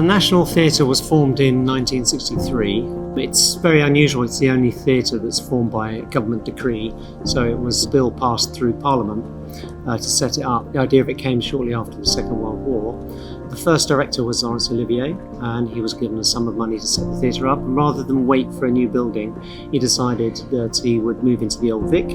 The National Theatre was formed in 1963. It's very unusual. It's the only theatre that's formed by government decree. So it was a bill passed through Parliament to set it up. The idea of it came shortly after the Second World War. The first director was Laurence Olivier, and he was given a sum of money to set the theatre up. And rather than wait for a new building, he decided that he would move into the Old Vic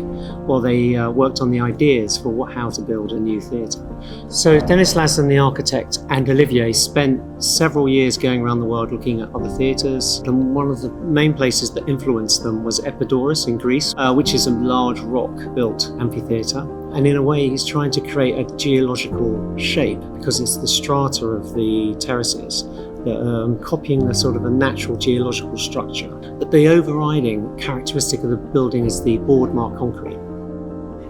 while they worked on the ideas for how to build a new theatre. So Denis Lasdun, the architect, and Olivier spent several years going around the world looking at other theatres. And one of the main places that influenced them was Epidaurus in Greece, which is a large rock-built amphitheatre. And in a way, he's trying to create a geological shape because it's the strata of the terraces that are copying the sort of a natural geological structure. But the overriding characteristic of the building is the board mark concrete.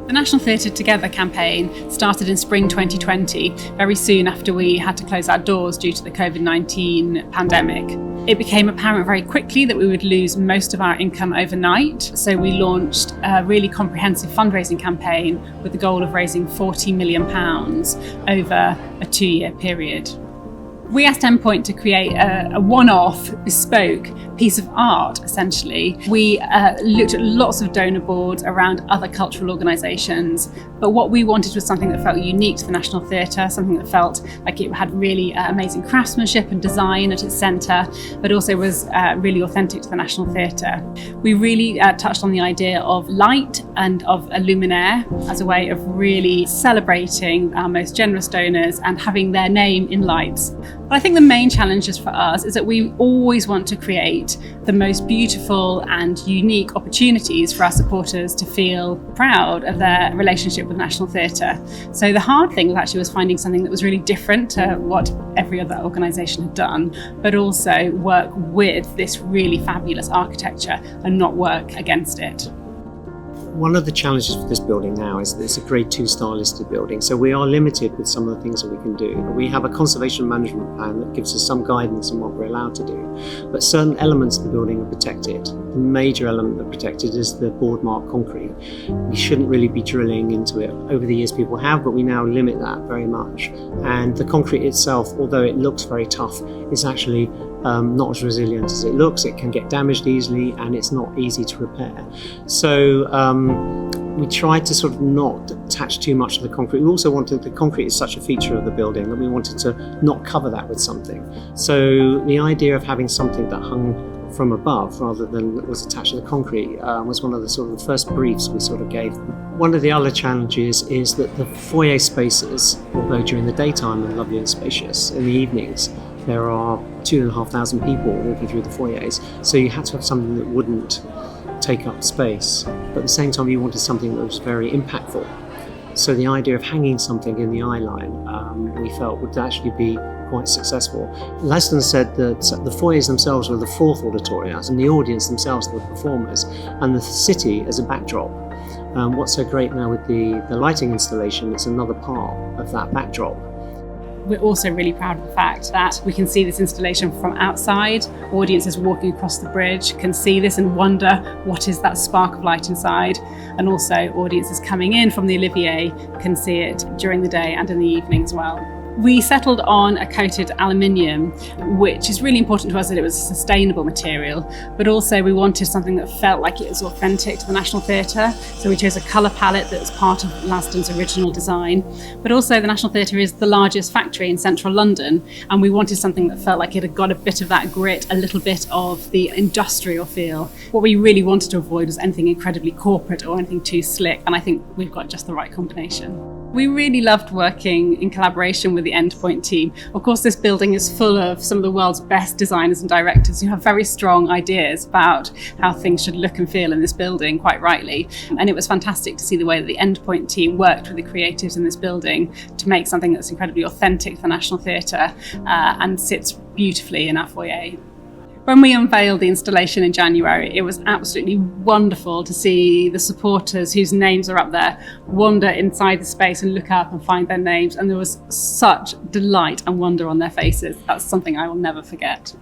The National Theatre Together campaign started in spring 2020, very soon after we had to close our doors due to the COVID-19 pandemic. It became apparent very quickly that we would lose most of our income overnight, so we launched a really comprehensive fundraising campaign with the goal of raising £40 million over a 2-year period. We asked Endpoint to create a one-off, bespoke piece of art, essentially. We looked at lots of donor boards around other cultural organisations, but what we wanted was something that felt unique to the National Theatre, something that felt like it had really amazing craftsmanship and design at its centre, but also was really authentic to the National Theatre. We really touched on the idea of light and of a luminaire as a way of really celebrating our most generous donors and having their name in lights. But I think the main challenges for us is that we always want to create the most beautiful and unique opportunities for our supporters to feel proud of their relationship with National Theatre. So the hard thing was finding something that was really different to what every other organisation had done, but also work with this really fabulous architecture and not work against it. One of the challenges for this building now is that it's a Grade 2 star listed building, so we are limited with some of the things that we can do. We have a conservation management plan that gives us some guidance on what we're allowed to do, but certain elements of the building are protected. The major element that's protected is the board mark concrete. We shouldn't really be drilling into it. Over the years people have, but we now limit that very much. And the concrete itself, although it looks very tough, is actually not as resilient as it looks. It can get damaged easily and it's not easy to repair. So we tried to sort of not attach too much to the concrete. We also wanted, the concrete is such a feature of the building that we wanted to not cover that with something. So the idea of having something that hung from above rather than was attached to the concrete was one of the sort of the first briefs we sort of gave them. One of the other challenges is that the foyer spaces, although during the daytime are lovely and spacious, in the evenings there are 2,500 people walking through the foyers, so you had to have something that wouldn't take up space, but at the same time you wanted something that was very impactful. So the idea of hanging something in the eye line we felt would actually be quite successful. Lasdun said that the foyers themselves were the fourth auditorium and the audience themselves were the performers and the city as a backdrop. What's so great now with the lighting installation, it's another part of that backdrop. We're also really proud of the fact that we can see this installation from outside. Audiences walking across the bridge can see this and wonder what is that spark of light inside. And also audiences coming in from the Olivier can see it during the day and in the evening as well. We settled on a coated aluminium, which is really important to us that it was a sustainable material, but also we wanted something that felt like it was authentic to the National Theatre. So we chose a colour palette that's part of Lasdun's original design. But also the National Theatre is the largest factory in central London, and we wanted something that felt like it had got a bit of that grit, a little bit of the industrial feel. What we really wanted to avoid was anything incredibly corporate or anything too slick, and I think we've got just the right combination. We really loved working in collaboration with the Endpoint team. Of course, this building is full of some of the world's best designers and directors who have very strong ideas about how things should look and feel in this building, quite rightly. And it was fantastic to see the way that the Endpoint team worked with the creatives in this building to make something that's incredibly authentic for the National Theatre and sits beautifully in our foyer. When we unveiled the installation in January, it was absolutely wonderful to see the supporters whose names are up there wander inside the space and look up and find their names, and there was such delight and wonder on their faces. That's something I will never forget.